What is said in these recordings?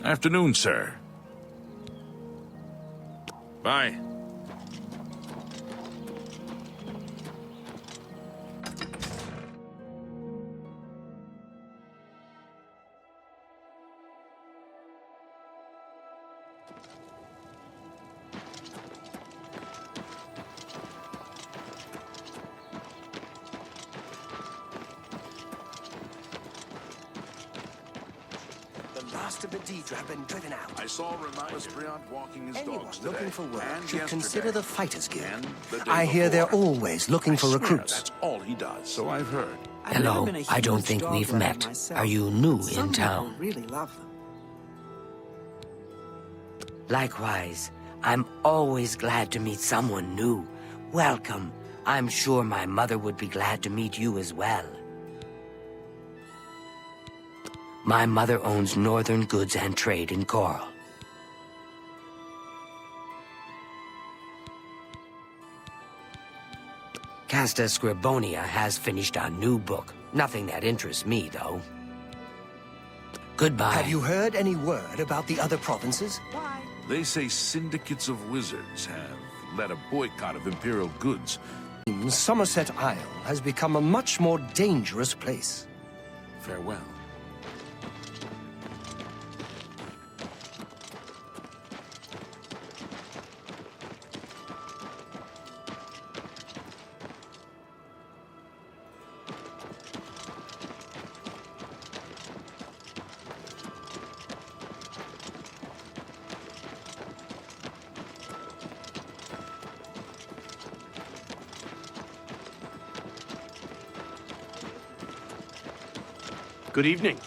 Afternoon, sir. Bye. Last of the Deidre have been driven out. I saw Briant walking his Anyone dogs today. looking for work and should consider the Fighters Guild. And the day I hear they're before. always looking for I swear recruits. That's all he does, so I've heard. Hello, I don't think we've met. Are you new in town? Really love them. Likewise, I'm always glad to meet someone new. Welcome. I'm sure my mother would be glad to meet you as well. My mother owns Northern Goods and Trade in Coral. Casta Scribonia has finished a new book. Nothing that interests me, though. Goodbye. Have you heard any word about the other provinces? They say syndicates of wizards have led a boycott of Imperial goods. Somerset Isle has become a much more dangerous place. Farewell. Good evening.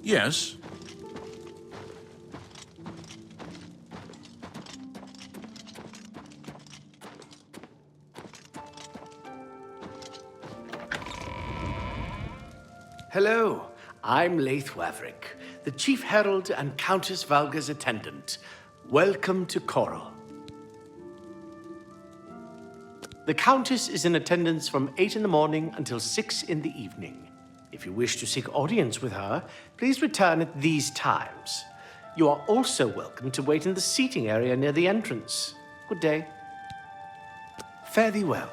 Yes. Hello, I'm Laith Waverick, the Chief Herald and Countess Valga's attendant. Welcome to Coral. The Countess is in attendance from 8 in the morning until 6 in the evening. If you wish to seek audience with her, please return at these times. You are also welcome to wait in the seating area near the entrance. Good day. Fare thee well.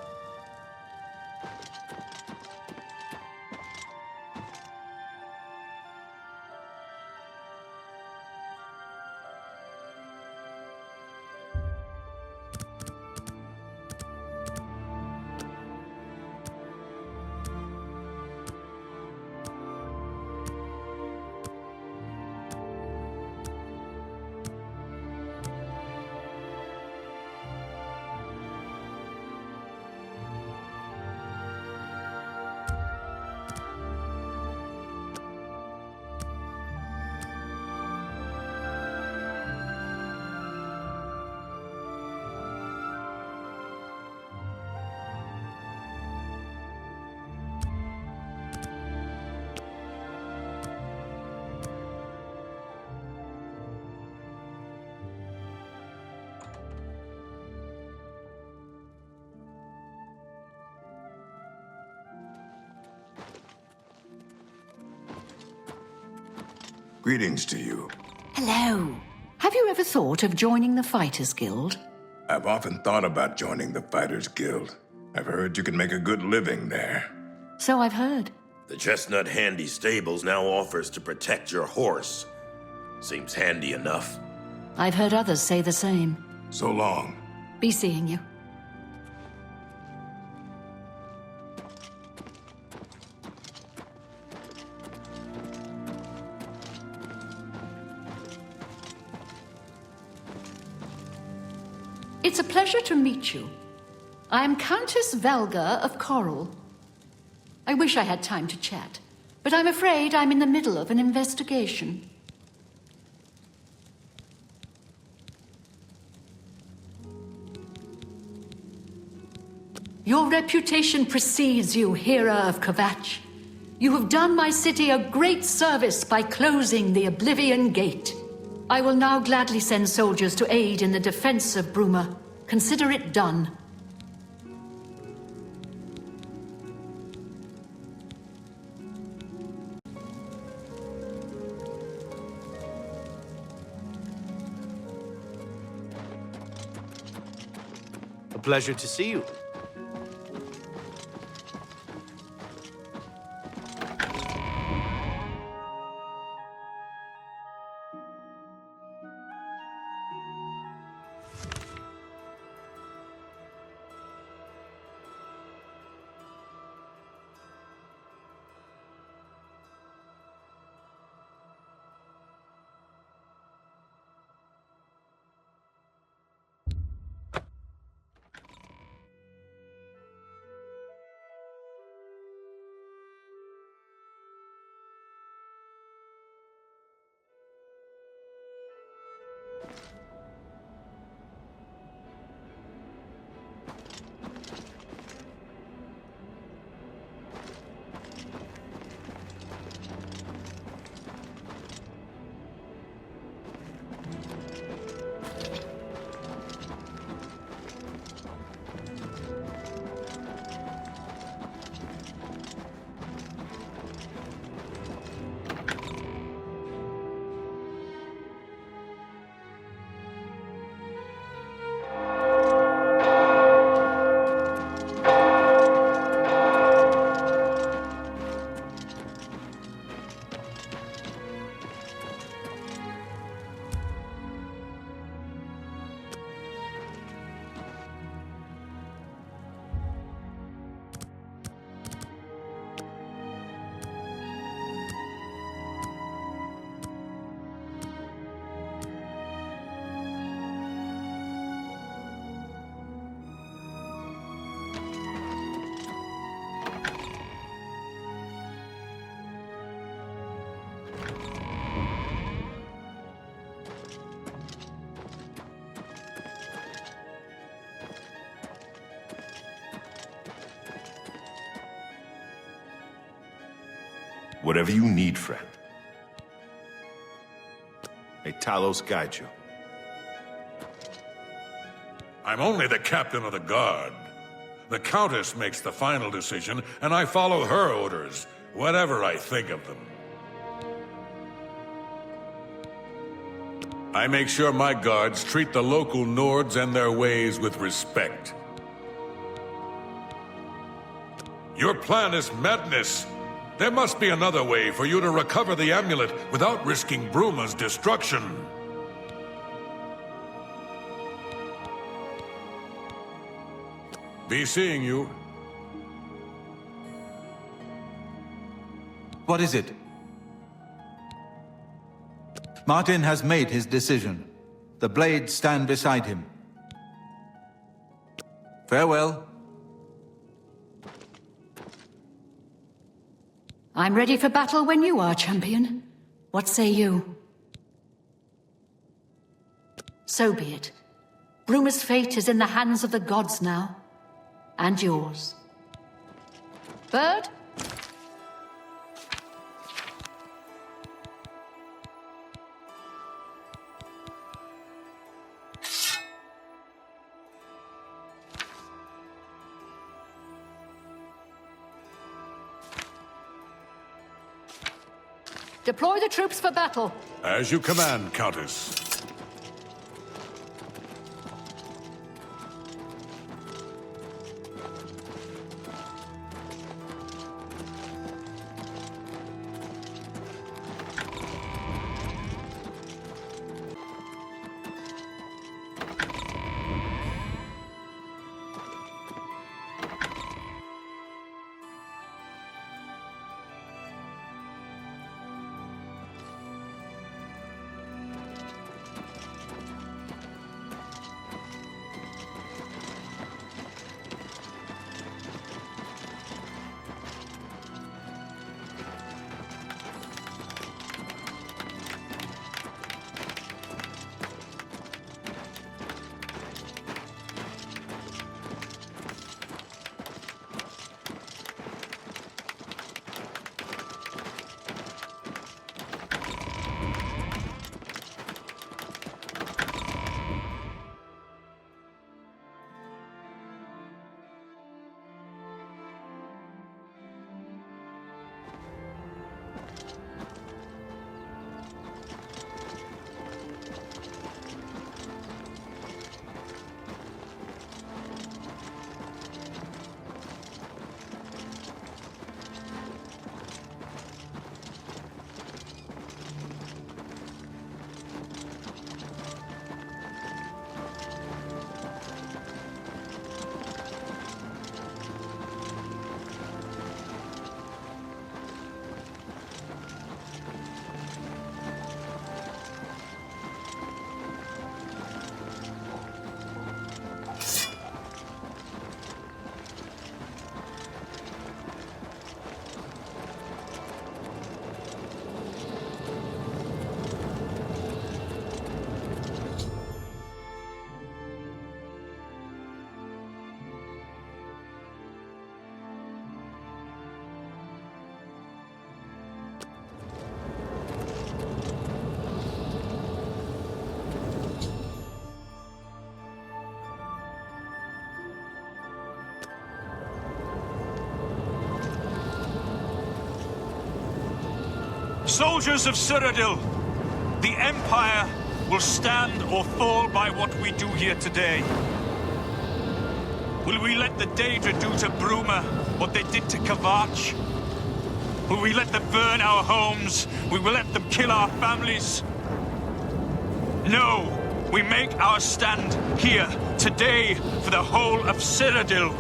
Greetings to you. Hello. Have you ever thought of joining the Fighters Guild? I've often thought about joining the Fighters Guild. I've heard you can make a good living there. So I've heard. The Chestnut Handy Stables now offers to protect your horse. Seems handy enough. I've heard others say the same. So long. Be seeing you. It's a pleasure to meet you. I am Countess Valga of Coral. I wish I had time to chat, but I'm afraid I'm in the middle of an investigation. Your reputation precedes you, Hera of Kvatch. You have done my city a great service by closing the Oblivion Gate. I will now gladly send soldiers to aid in the defense of Bruma. Consider it done. A pleasure to see you. Whatever you need, friend. May Talos guide you. I'm only the captain of the guard. The Countess makes the final decision, and I follow her orders, whatever I think of them. I make sure my guards treat the local Nords and their ways with respect. Your plan is madness. There must be another way for you to recover the amulet without risking Bruma's destruction. Be seeing you. What is it? Martin has made his decision. The blades stand beside him. Farewell. I'm ready for battle when you are, champion. What say you? So be it. Bruma's fate is in the hands of the gods now. And yours. Bird? Deploy the troops for battle. As you command, Countess. Soldiers of Cyrodiil, the Empire will stand or fall by what we do here today. Will we let the Daedra do to Bruma what they did to Kvatch? Will we let them burn our homes? Will we let them kill our families? No, we make our stand here, today, for the whole of Cyrodiil.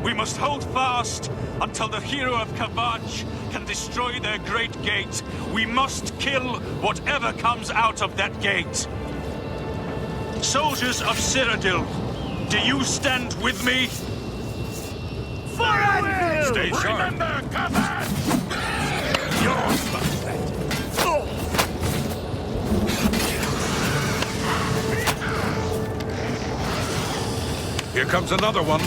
We must hold fast until the hero of Kvatch can destroy their great gate. We must kill whatever comes out of that gate. Soldiers of Cyrodiil, do you stand with me? Stay sharp. Remember, Kvatch! Yours, bastard. Here comes another one.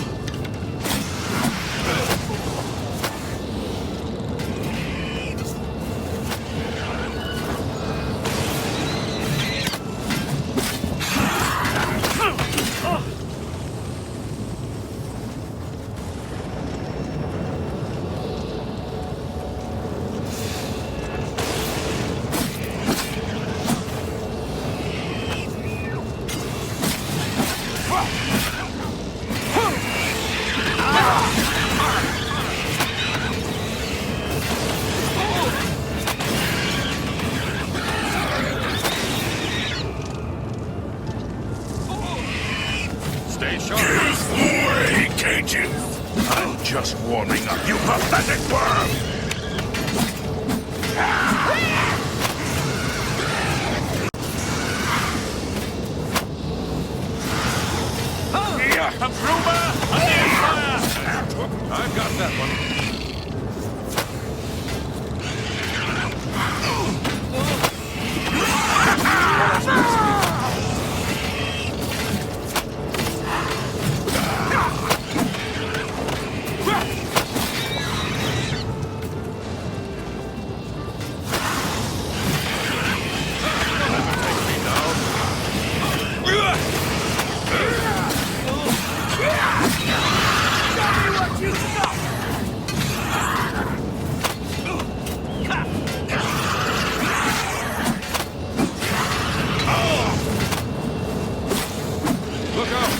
Stay sharp. Wait, Cajun! I'm just warming up, you pathetic worm! A Bruma and the Empire! I've got that one. Look out!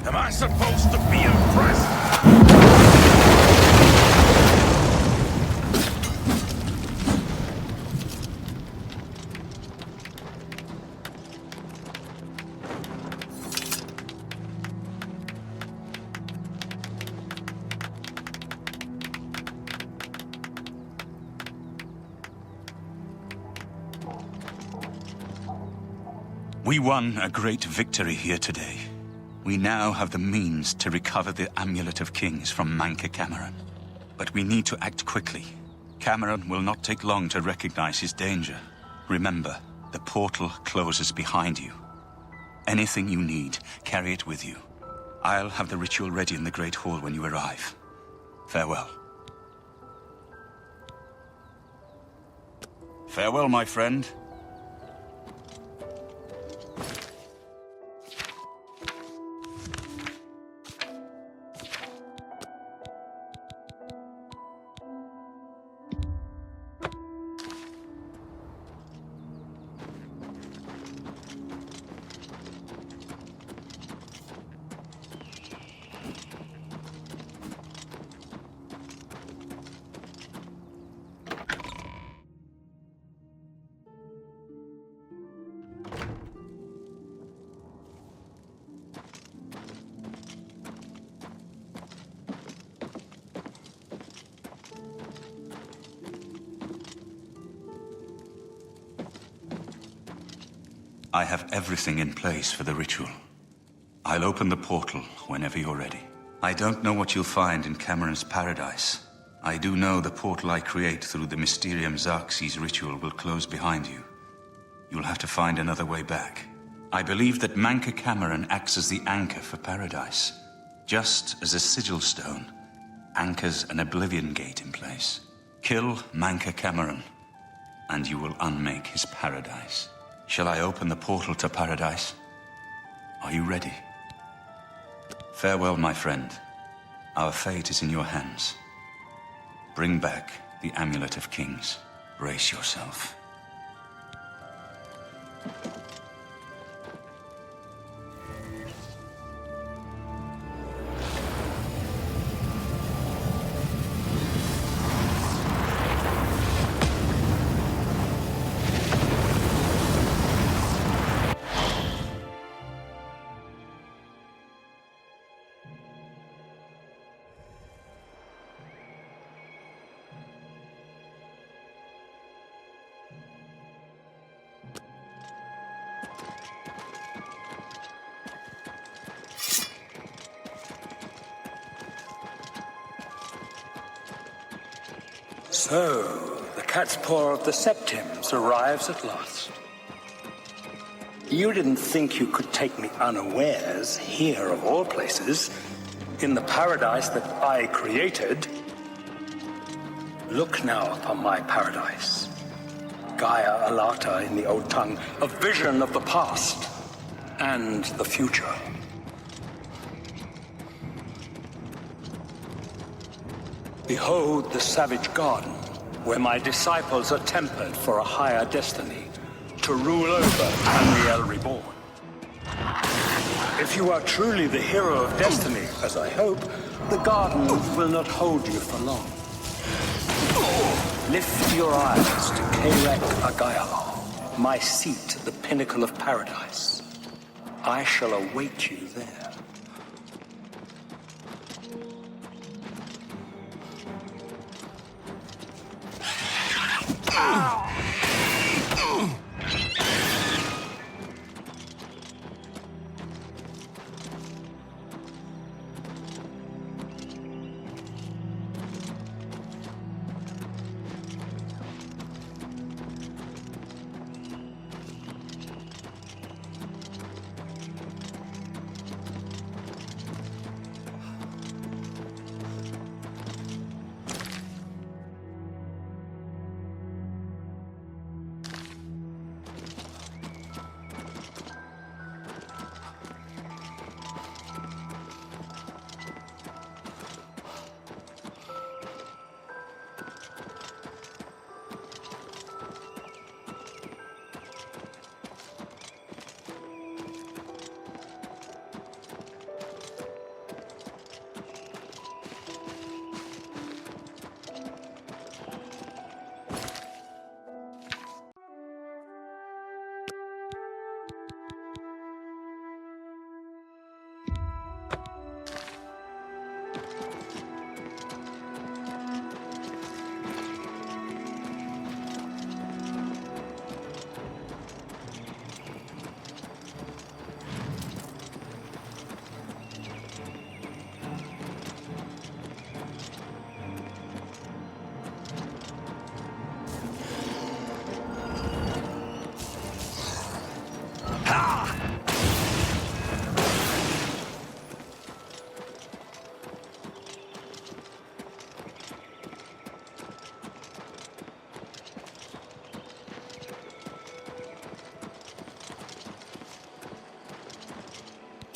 Am I supposed to be impressed? We won a great victory here today. We now have the means to recover the Amulet of Kings from Manka Cameron. But we need to act quickly. Cameron will not take long to recognize his danger. Remember, the portal closes behind you. Anything you need, carry it with you. I'll have the ritual ready in the Great Hall when you arrive. Farewell. Farewell, my friend. I have everything in place for the ritual. I'll open the portal whenever you're ready. I don't know what you'll find in Cameron's paradise. I do know the portal I create through the Mysterium Xerxes ritual will close behind you. You'll have to find another way back. I believe that Manka Cameron acts as the anchor for paradise. Just as a sigil stone anchors an Oblivion gate in place. Kill Manka Cameron, and you will unmake his paradise. Shall I open the portal to paradise? Are you ready? Farewell, my friend. Our fate is in your hands. Bring back the Amulet of Kings. Brace yourself. So, the cat's paw of the Septims arrives at last. You didn't think you could take me unawares, here of all places. in the paradise that I created. Look now upon my paradise. Gaia Alata in the old tongue, a vision of the past and the future. Behold the savage garden, where my disciples are tempered for a higher destiny, to rule over Tamriel Reborn. If you are truly the hero of destiny, as I hope, the garden will not hold you for long. Lift your eyes to Karek Agayal, my seat at the pinnacle of paradise. I shall await you there.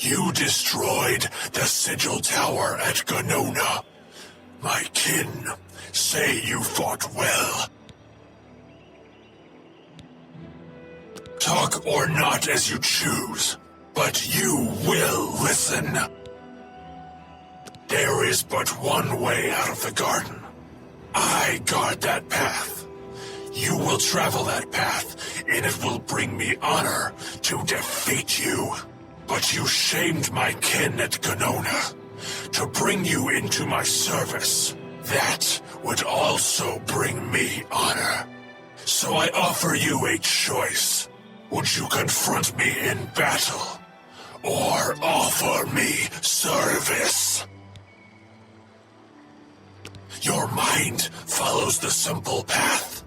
You destroyed the Sigil Tower at Ganona. My kin say you fought well. Talk or not as you choose, but you will listen. There is but one way out of the garden. I guard that path. You will travel that path, and it will bring me honor to defeat you. But you shamed my kin at Ganona. To bring you into my service, that would also bring me honor. So I offer you a choice. Would you confront me in battle, or offer me service? Your mind follows the simple path,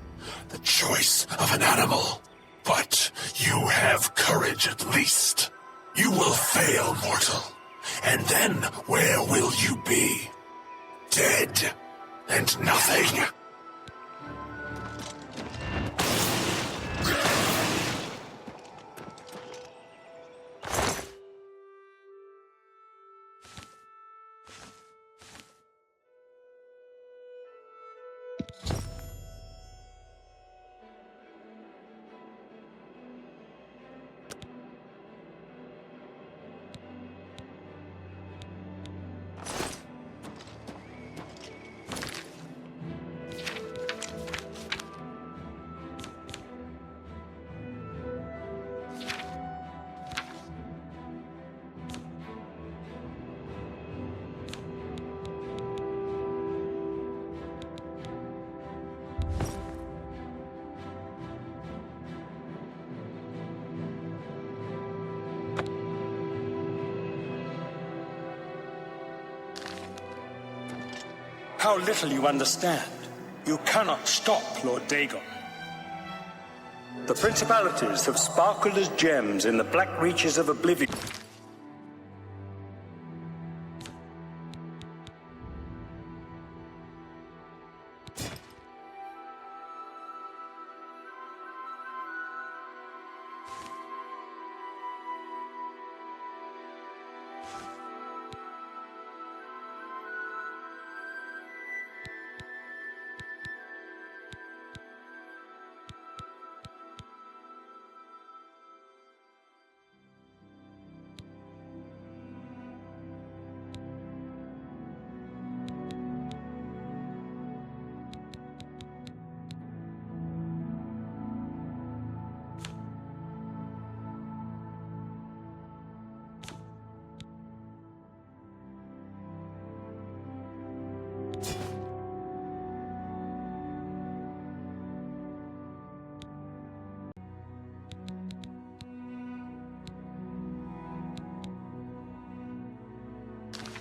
the choice of an animal. But you have courage at least. You will fail, mortal. And then where will you be? Dead and nothing. How little you understand. You cannot stop Lord Dagon. The principalities have sparkled as gems in the black reaches of Oblivion.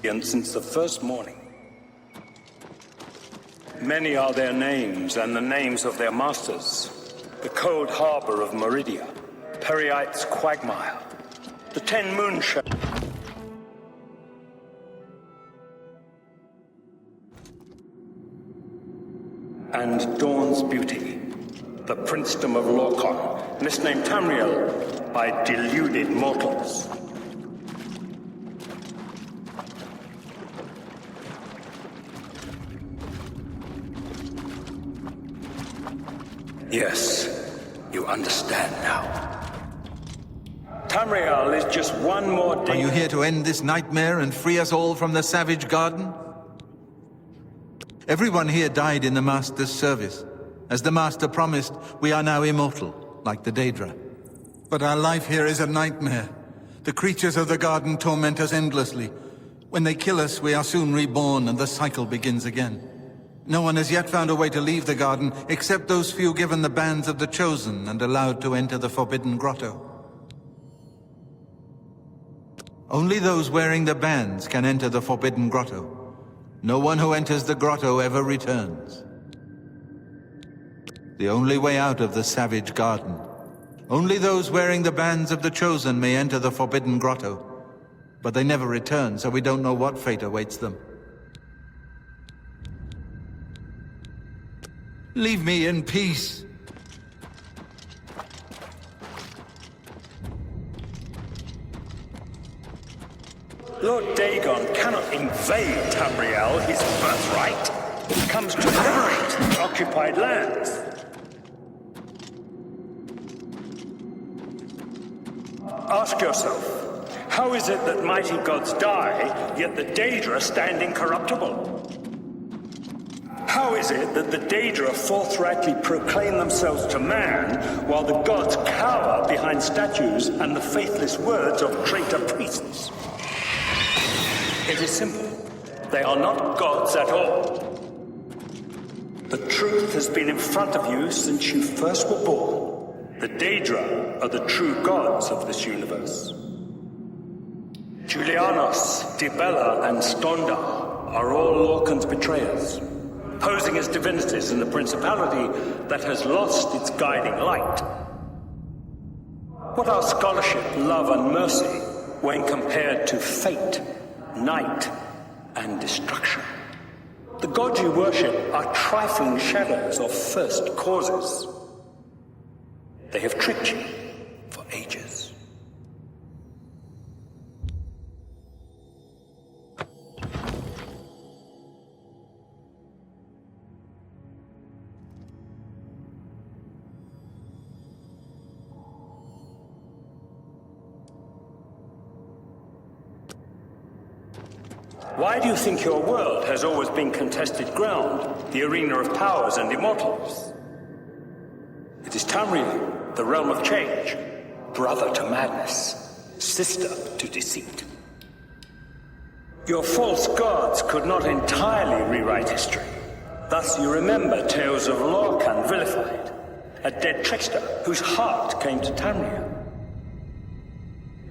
and since the first morning. Many are their names and the names of their masters. The cold harbor of Meridia, Periite's quagmire, the 10 moonshadows. And Dawn's beauty, the princedom of Lorcan, misnamed Tamriel by deluded mortals. Yes, you understand now. Tamriel is just one more day. Are you here to end this nightmare and free us all from the savage garden? Everyone here died in the Master's service. As the Master promised, we are now immortal, like the Daedra. But our life here is a nightmare. The creatures of the garden torment us endlessly. When they kill us, we are soon reborn and the cycle begins again. No one has yet found a way to leave the garden, except those few given the bands of the Chosen and allowed to enter the Forbidden Grotto. Only those wearing the bands can enter the Forbidden Grotto. No one who enters the grotto ever returns. The only way out of the savage garden. Only those wearing the bands of the Chosen may enter the Forbidden Grotto. But they never return, so we don't know what fate awaits them. Leave me in peace. Lord Dagon cannot invade Tamriel, his birthright. He comes to liberate the occupied lands. Ask yourself, how is it that mighty gods die, yet the Daedra stand incorruptible? How is it that the Daedra forthrightly proclaim themselves to man, while the gods cower behind statues and the faithless words of traitor priests? It is simple. They are not gods at all. The truth has been in front of you since you first were born. The Daedra are the true gods of this universe. Julianos, Dibella, and Stondar are all Lorcan's betrayers, posing as divinities in the principality that has lost its guiding light. What are scholarship, love, and mercy when compared to fate, night, and destruction? The gods you worship are trifling shadows of first causes. They have tricked you for ages. Why do you think your world has always been contested ground, the arena of powers and immortals? It is Tamriel, the realm of change, brother to madness, sister to deceit. Your false gods could not entirely rewrite history. Thus you remember tales of Lorcan vilified, a dead trickster whose heart came to Tamriel.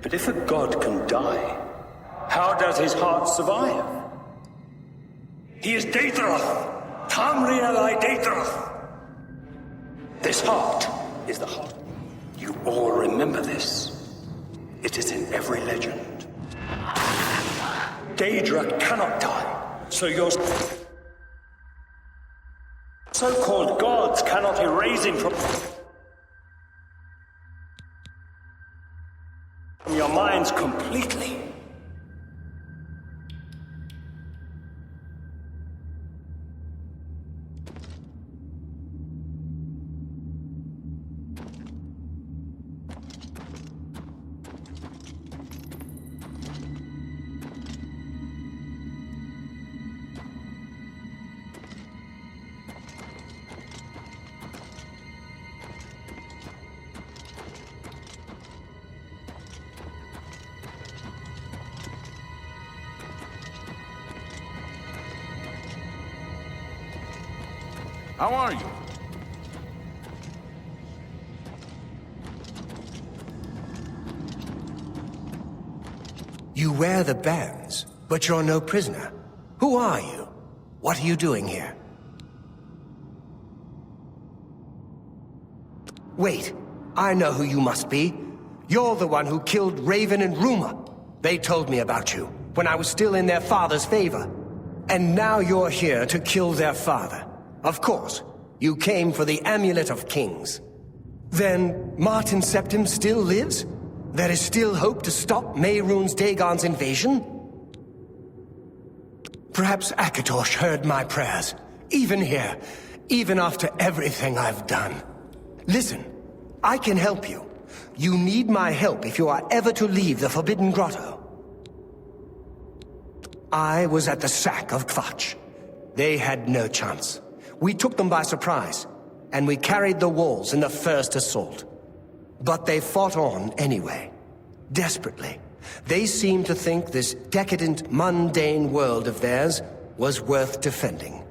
But if a god can die, how does his heart survive? He is Daedroth, Tamriel I Daedroth. This heart is the heart. You all remember this. It is in every legend. Daedra cannot die, so your so-called gods cannot erase him from your minds completely. How are you? You wear the bands, But you're no prisoner. Who are you? What are you doing here? Wait, I know who you must be. You're the one who killed Raven and Rumor. They told me about you, when I was still in their father's favor. And now you're here to kill their father. Of course, you came for the Amulet of Kings. Then, martinseptim still lives? There is still hope to stop mehrunesdagon's invasion? Perhaps Akatosh heard my prayers. Even here, even after everything I've done. Listen, I can help you. You need my help if you are ever to leave the Forbidden Grotto. I was at the sack of Kvach. They had no chance. We took them by surprise, and we carried the walls in the first assault. But they fought on anyway, desperately. They seemed to think this decadent, mundane world of theirs was worth defending.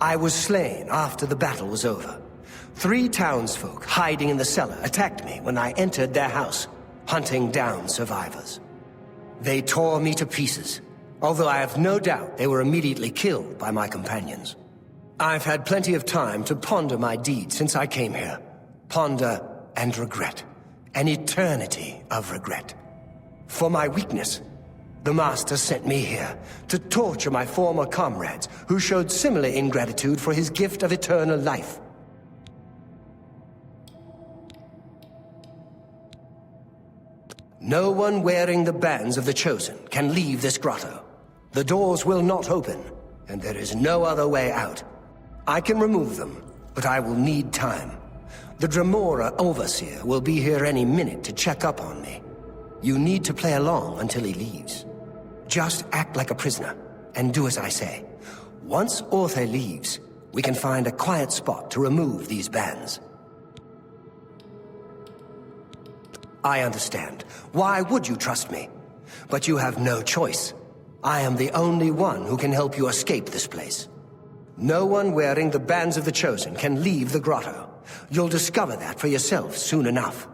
I was slain after the battle was over. 3 townsfolk hiding in the cellar attacked me when I entered their house, hunting down survivors. They tore me to pieces, although I have no doubt they were immediately killed by my companions. I've had plenty of time to ponder my deeds since I came here. Ponder and regret. An eternity of regret. For my weakness, the Master sent me here to torture my former comrades who showed similar ingratitude for his gift of eternal life. No one wearing the bands of the Chosen can leave this grotto. The doors will not open, and there is no other way out. I can remove them, but I will need time. The Dremora Overseer will be here any minute to check up on me. You need to play along until he leaves. Just act like a prisoner, and do as I say. Once Orthe leaves, we can find a quiet spot to remove these bands. I understand. Why would you trust me? But you have no choice. I am the only one who can help you escape this place. No one wearing the bands of the Chosen can leave the grotto. You'll discover that for yourself soon enough.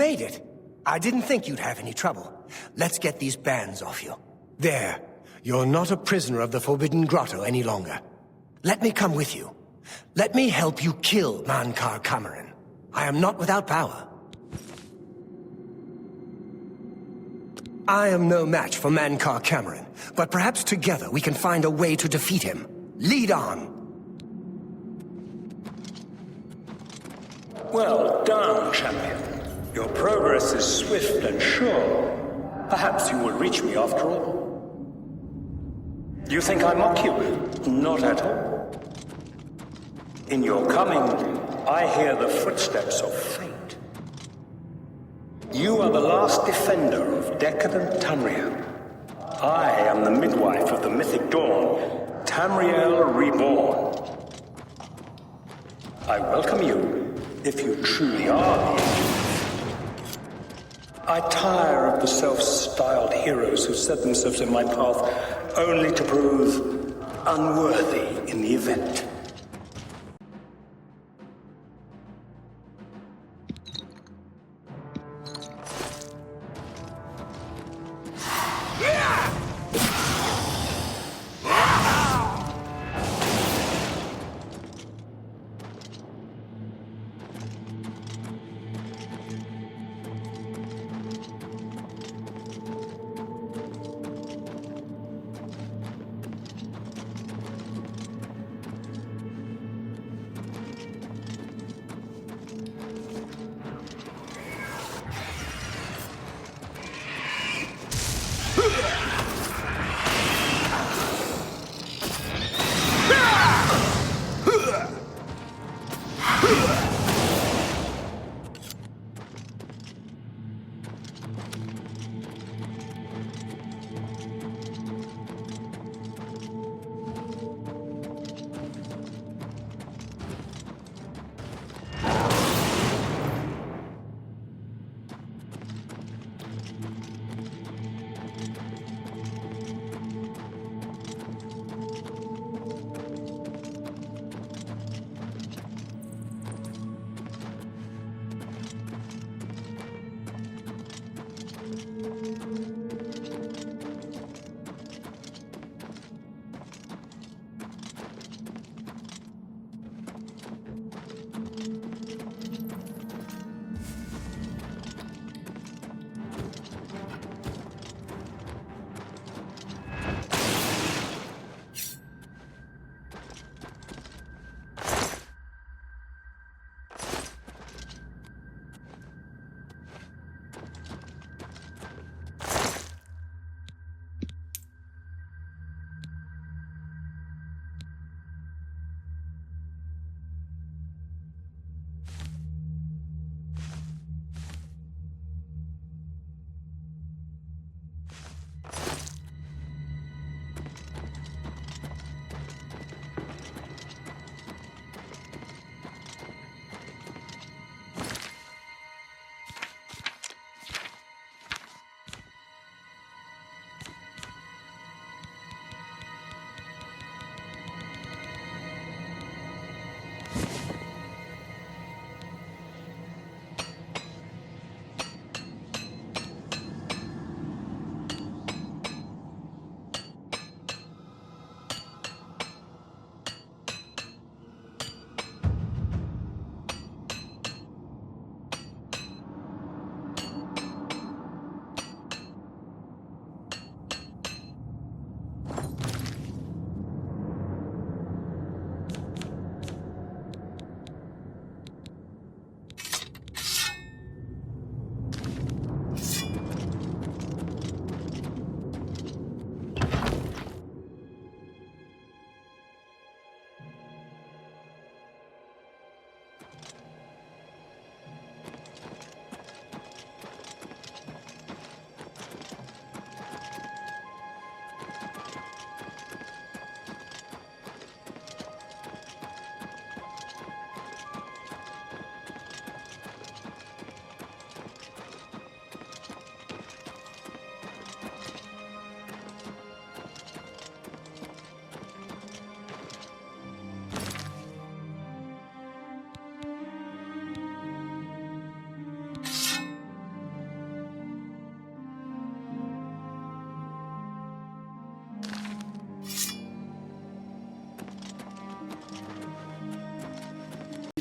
made it. I didn't think you'd have any trouble. Let's get these bands off you. There. You're not a prisoner of the Forbidden Grotto any longer. Let me come with you. Let me help you kill Mankar Cameron. I am not without power. I am no match for Mankar Cameron, but perhaps together we can find a way to defeat him. Lead on! Well done, champion. Your progress is swift and sure. Perhaps you will reach me after all. You think I mock you? Not at all. In your coming, I hear the footsteps of fate. You are the last defender of decadent Tamriel. I am the midwife of the mythic dawn, Tamriel Reborn. I welcome you, if you truly are the angel. I tire of the self-styled heroes who set themselves in my path only to prove unworthy in the event.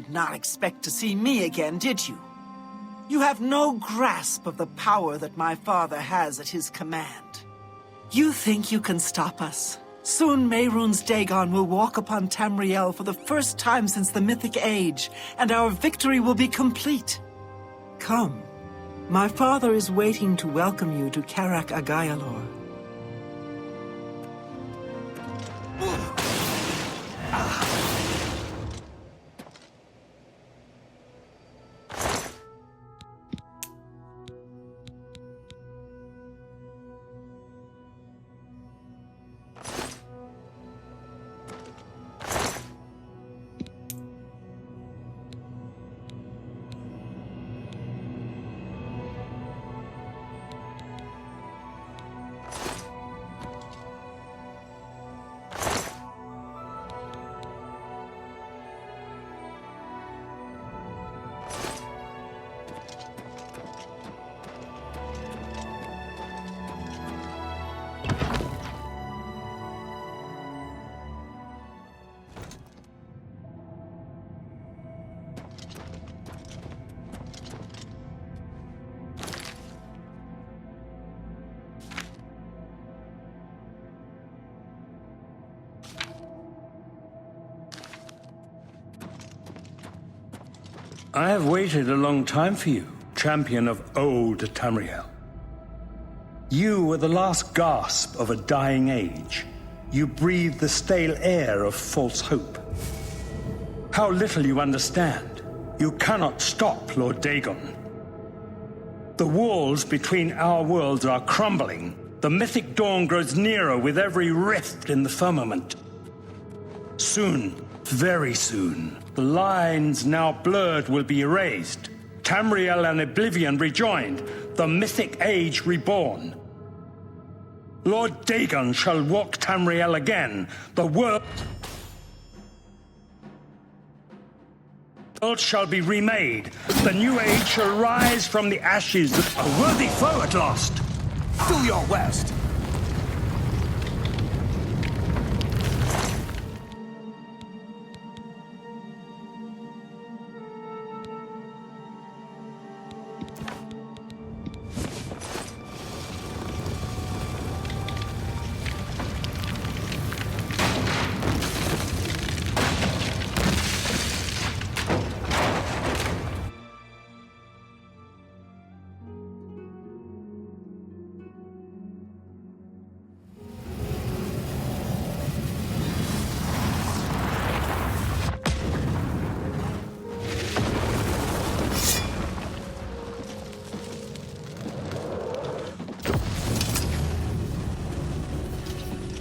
did not expect to see me again, did you? You have no grasp of the power that my father has at his command. You think you can stop us? Soon Mehrunesdagon will walk upon Tamriel for the first time since the Mythic Age, and our victory will be complete. Come. My father is waiting to welcome you to Karak Agayalor. I have waited a long time for you, champion of old Tamriel. You were the last gasp of a dying age. You breathed the stale air of false hope. How little you understand. You cannot stop Lord Dagon. The walls between our worlds are crumbling. The mythic dawn grows nearer with every rift in the firmament. Soon, very soon, the lines now blurred will be erased. Tamriel and Oblivion rejoined, the mythic age reborn. Lord Dagon shall walk Tamriel again, the world shall be remade. The new age shall rise from the ashes. A worthy foe at last. Do your worst.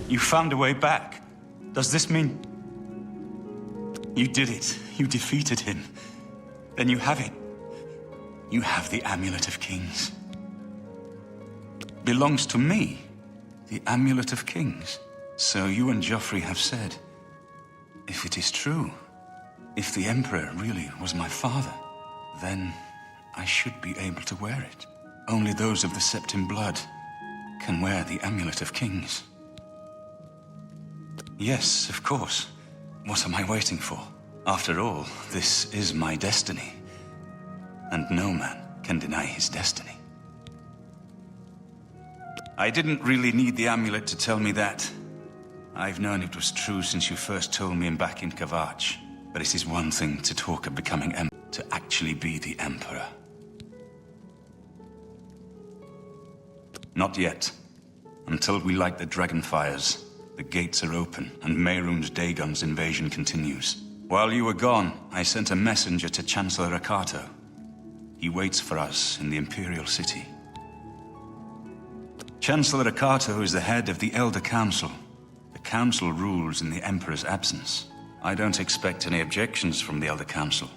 You found a way back. Does this mean... You did it. You defeated him. Then you have it. You have the Amulet of Kings. Belongs to me. The Amulet of Kings. So you and Joffrey have said. If it is true, if the Emperor really was my father, then I should be able to wear it. Only those of the Septim blood can wear the Amulet of Kings. Yes, of course. What am I waiting for? After all, this is my destiny. And no man can deny his destiny. I didn't really need the amulet to tell me that. I've known it was true since you first told me back in Kavach. But it is one thing to talk of becoming Emperor, to actually be the Emperor. Not yet. Until we light the dragon fires. The gates are open, and Mehrunesdagon's invasion continues. While you were gone, I sent a messenger to Chancellor Akatosh. He waits for us in the Imperial City. Chancellor Akatosh is the head of the Elder Council. The Council rules in the Emperor's absence. I don't expect any objections from the Elder Council,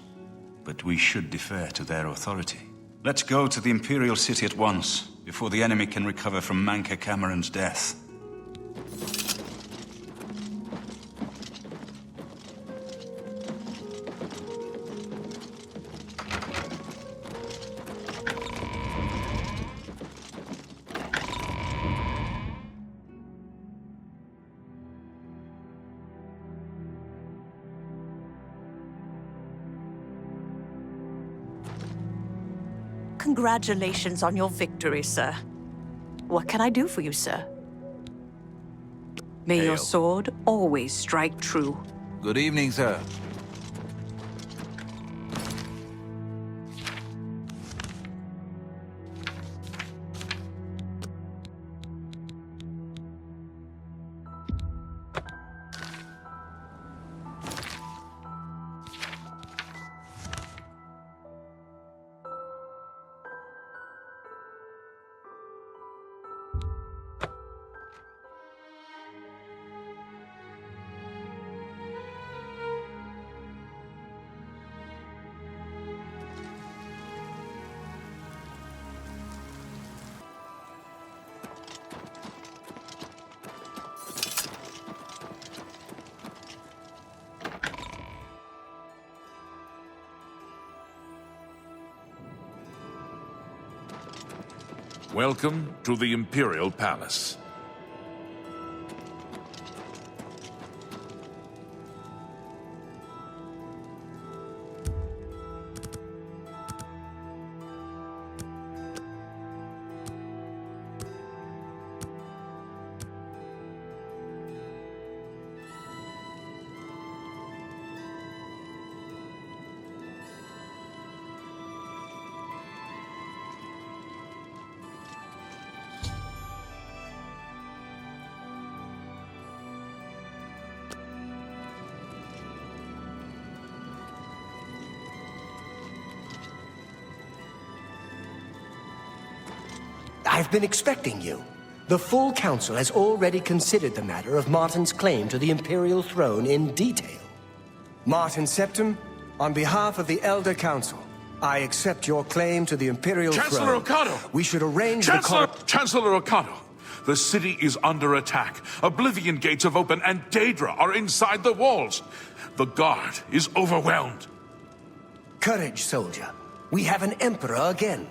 but we should defer to their authority. Let's go to the Imperial City at once, before the enemy can recover from Manca Cameron's death. Congratulations on your victory, sir. What can I do for you, sir? May your sword always strike true. Good evening, sir. Welcome to the Imperial Palace. I've been expecting you. The full council has already considered the matter of Martin's claim to the Imperial throne in detail. Martinseptim, on behalf of the Elder Council, I accept your claim to the Imperial Chancellor throne. Akato! We should arrange Chancellor Akato! The city is under attack. Oblivion gates have opened and Daedra are inside the walls. The guard is overwhelmed. Courage, soldier. We have an emperor again.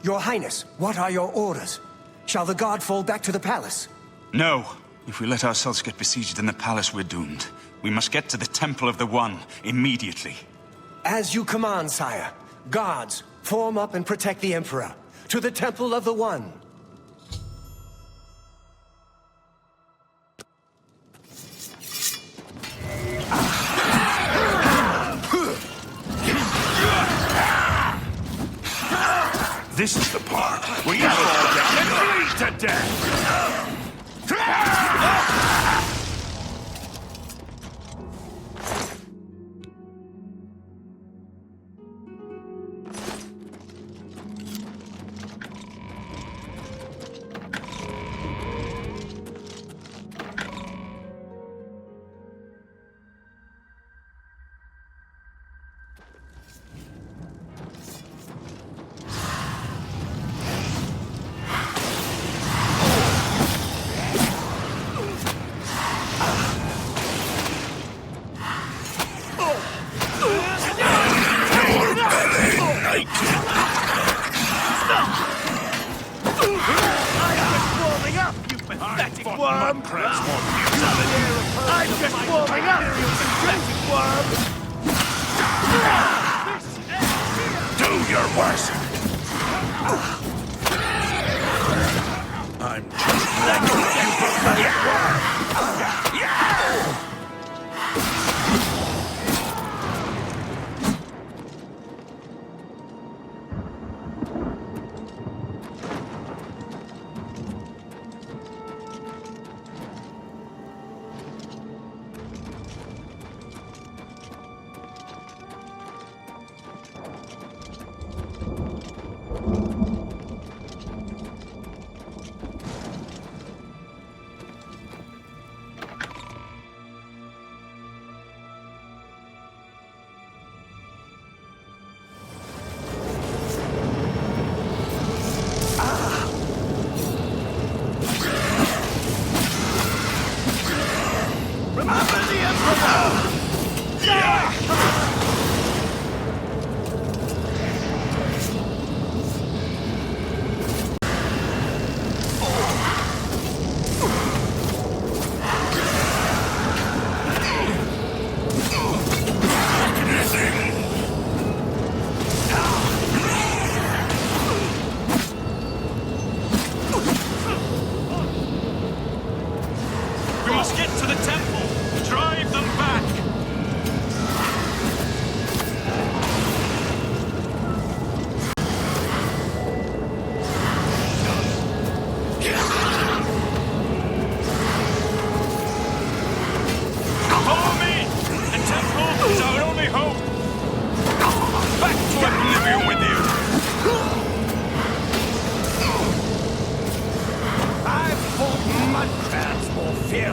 Your Highness, what are your orders? Shall the guard fall back to the palace? No. If we let ourselves get besieged in the palace, we're doomed. We must get to the Temple of the One immediately. As you command, sire. Guards, form up and protect the Emperor. To the Temple of the One. This is the part where you fall down and bleed to death!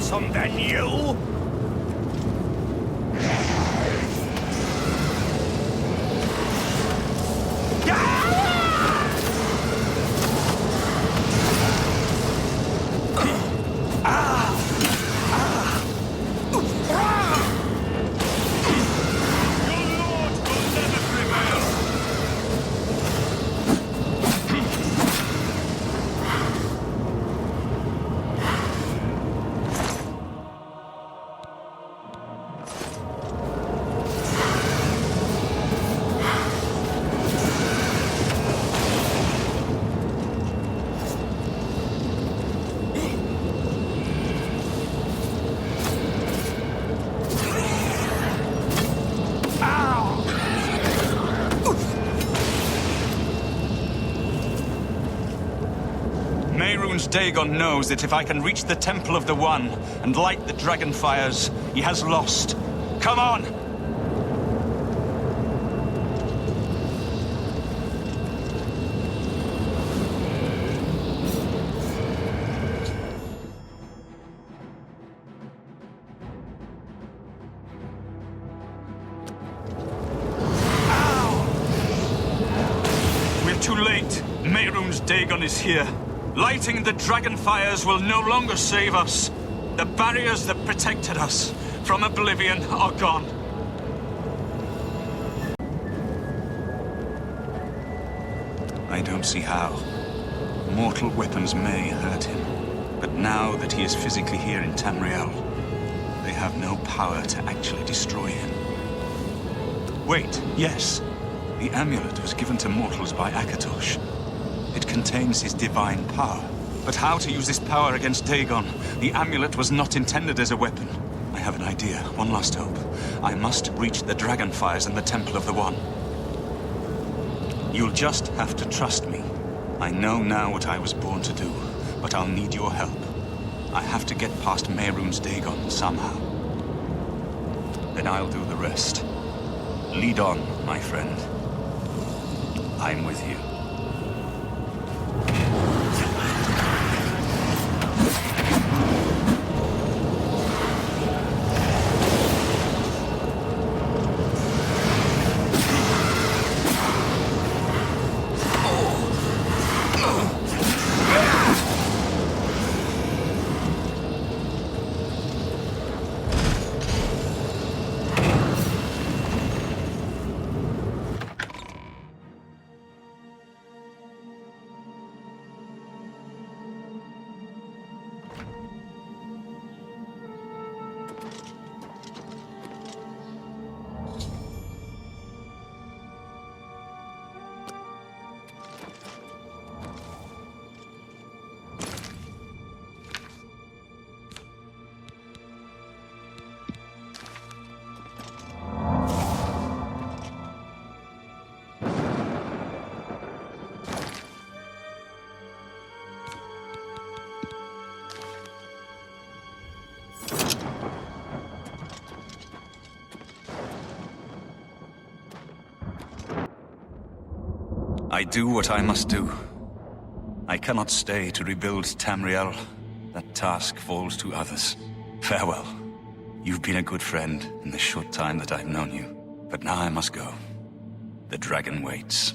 fearsome than you? Dagon knows that if I can reach the Temple of the One and light the dragon fires, he has lost. Come on! We're too late. Dagon is here. Lighting the dragon fires will no longer save us. The barriers that protected us from Oblivion are gone. I don't see how. Mortal weapons may hurt him, but now that he is physically here in Tamriel, they have no power to actually destroy him. Wait, yes. The amulet was given to mortals by Akatosh. It contains his divine power. But how to use this power against Dagon? The amulet was not intended as a weapon. I have an idea. One last hope. I must reach the dragon fires and the Temple of the One. You'll just have to trust me. I know now what I was born to do, but I'll need your help. I have to get past Mehrunesdagon somehow. Then I'll do the rest. Lead on, my friend. I'm with you. I do what I must do. I cannot stay to rebuild Tamriel. That task falls to others. Farewell. You've been a good friend in the short time that I've known you. But now I must go. The dragon waits.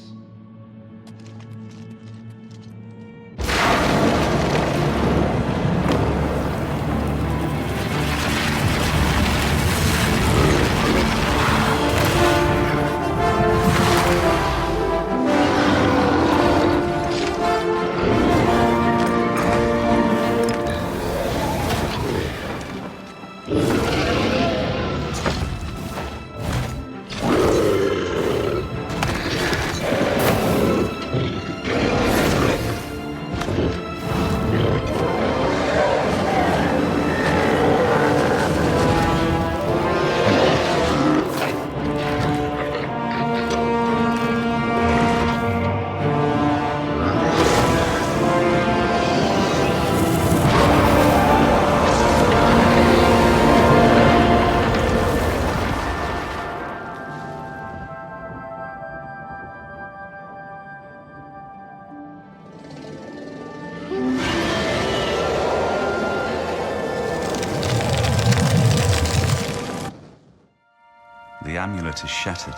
amulet is shattered,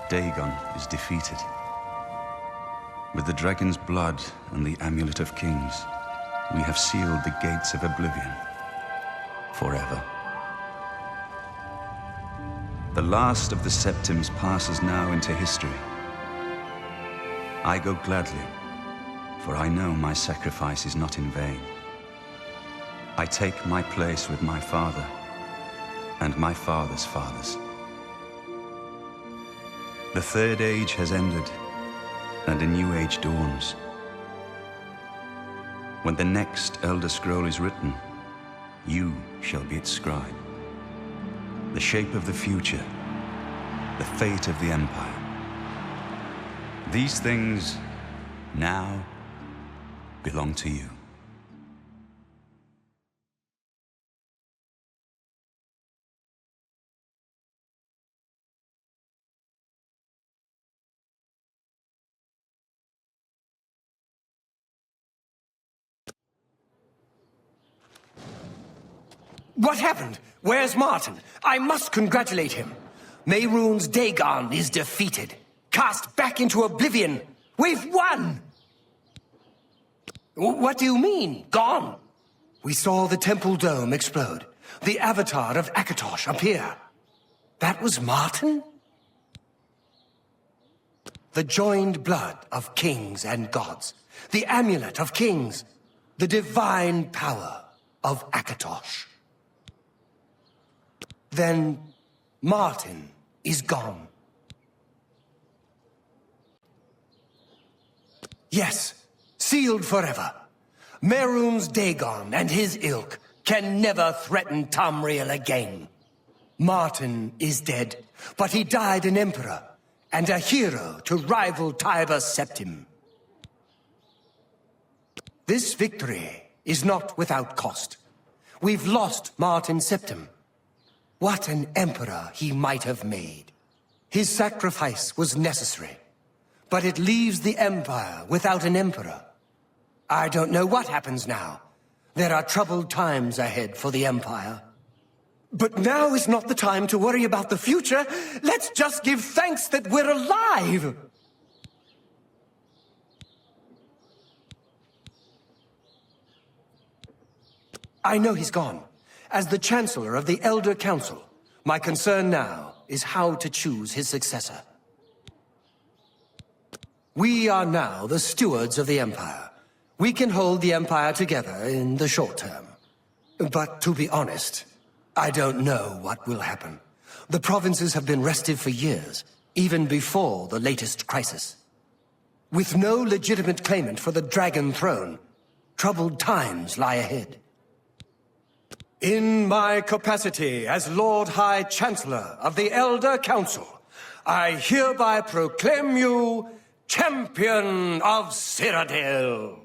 Dagon is defeated. With the dragon's blood and the amulet of kings, we have sealed the gates of oblivion forever. The last of the septims passes now into history. I go gladly, for I know my sacrifice is not in vain. I take my place with my father and my father's fathers. The third age has ended, and a new age dawns. When the next Elder Scroll is written, you shall be its scribe. The shape of the future, the fate of the Empire. These things now belong to you. What happened? Where's Martin? I must congratulate him. Mehrunesdagon is defeated. Cast back into oblivion. We've won! What do you mean, gone? We saw the temple dome explode. The avatar of Akatosh appear. That was Martin? The joined blood of kings and gods. The amulet of kings. The divine power of Akatosh. Then Martin is gone. Yes, sealed forever. Mehrunesdagon and his ilk can never threaten Tamriel again. Martin is dead, but he died an emperor and a hero to rival Septim. This victory is not without cost. We've lost Martinseptim. What an emperor he might have made. His sacrifice was necessary, but it leaves the Empire without an emperor. I don't know what happens now. There are troubled times ahead for the Empire. But now is not the time to worry about the future. Let's just give thanks that we're alive! I know he's gone. As the Chancellor of the Elder Council, my concern now is how to choose his successor. We are now the stewards of the Empire. We can hold the Empire together in the short term. But to be honest, I don't know what will happen. The provinces have been restive for years, even before the latest crisis. With no legitimate claimant for the Dragon Throne, troubled times lie ahead. In my capacity as Lord High Chancellor of the Elder Council, I hereby proclaim you Champion of Cyrodiil.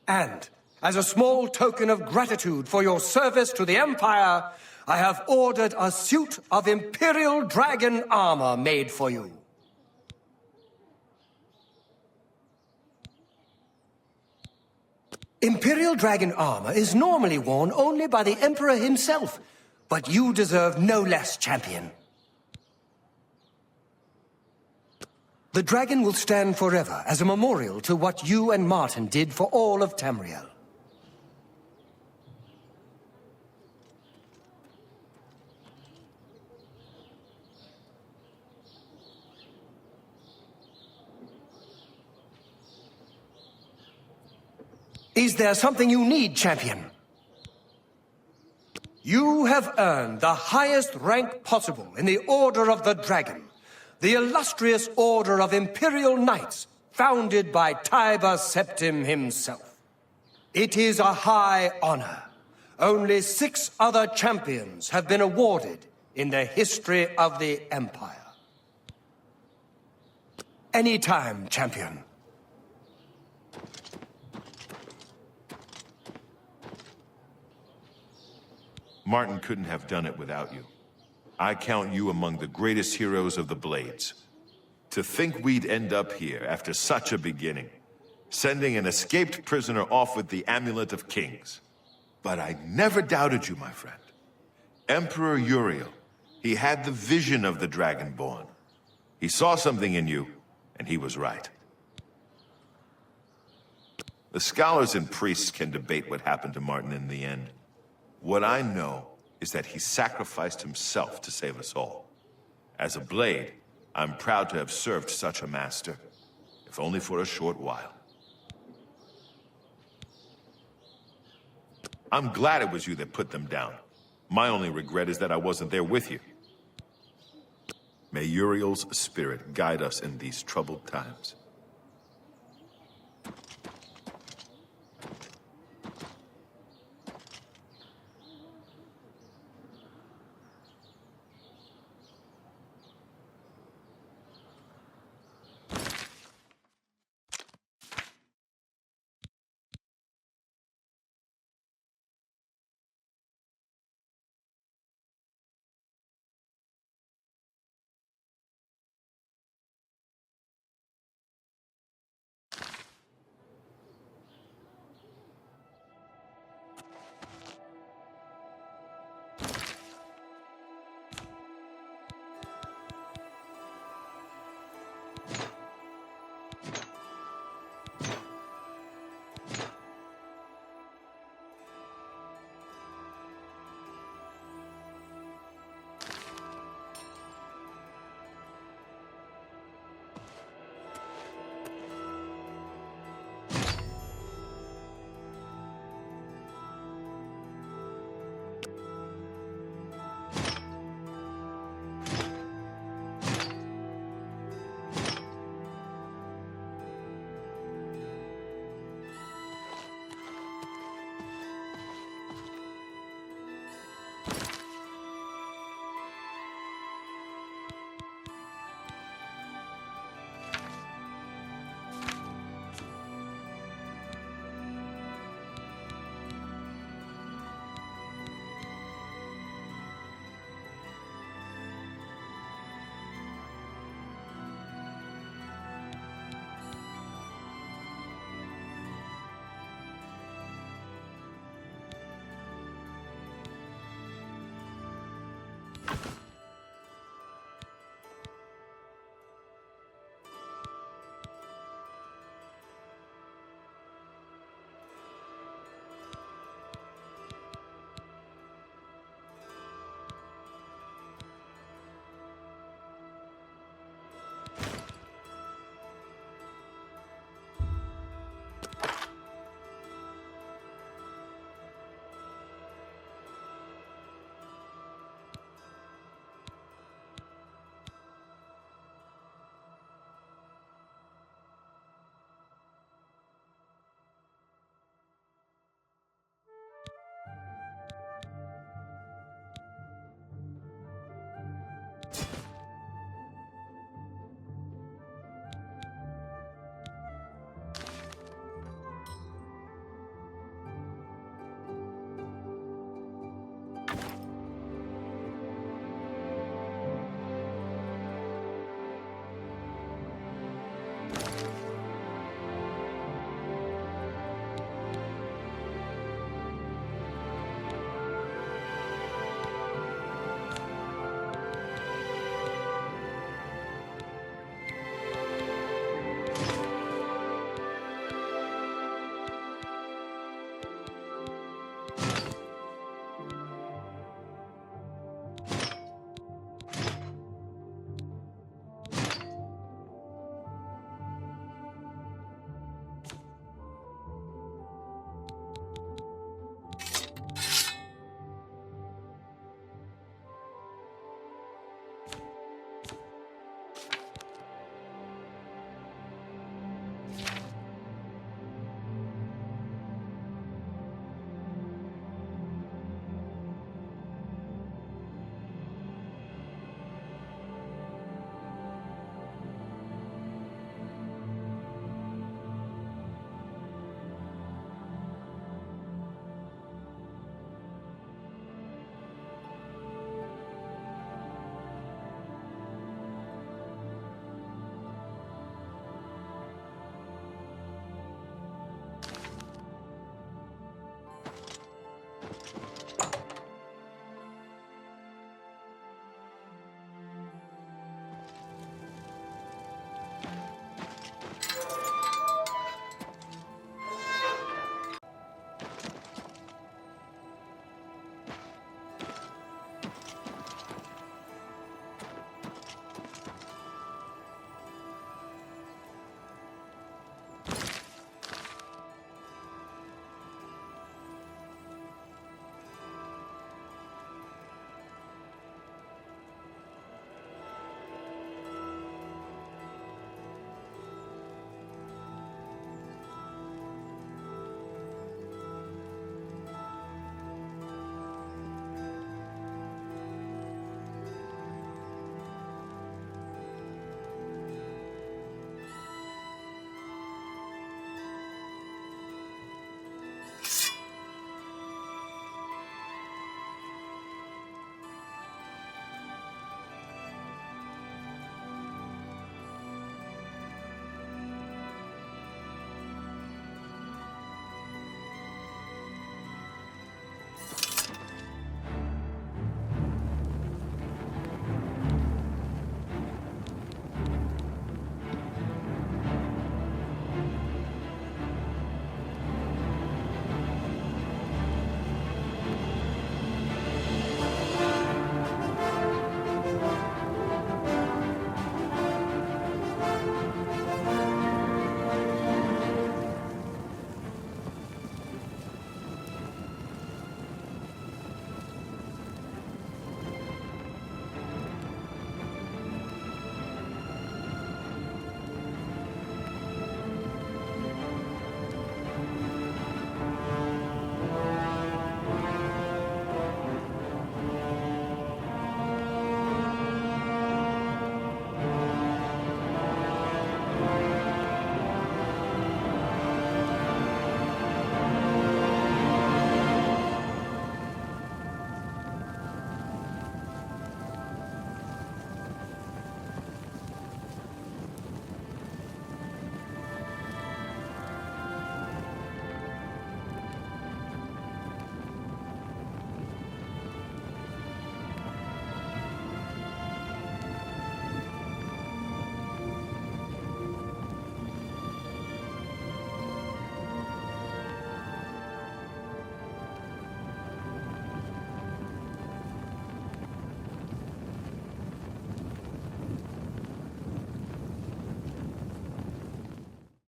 And, as a small token of gratitude for your service to the Empire, I have ordered a suit of Imperial Dragon armor made for you. Imperial Dragon armor is normally worn only by the Emperor himself, but you deserve no less, champion. The dragon will stand forever as a memorial to what you and Martin did for all of Tamriel. Is there something you need, champion? You have earned the highest rank possible in the Order of the Dragon, the illustrious Order of Imperial Knights, founded by Septim himself. It is a high honor. Only 6 other champions have been awarded in the history of the Empire. Anytime, champion. Martin couldn't have done it without you. I count you among the greatest heroes of the Blades. To think we'd end up here after such a beginning, sending an escaped prisoner off with the Amulet of Kings. But I never doubted you, my friend. Emperor Uriel, He had the vision of the Dragonborn. He saw something in you, and he was right. The scholars and priests can debate what happened to Martin in the end. What I know is that he sacrificed himself to save us all. As a blade, I'm proud to have served such a master, if only for a short while. I'm glad it was you that put them down. My only regret is that I wasn't there with you. May Uriel's spirit guide us in these troubled times.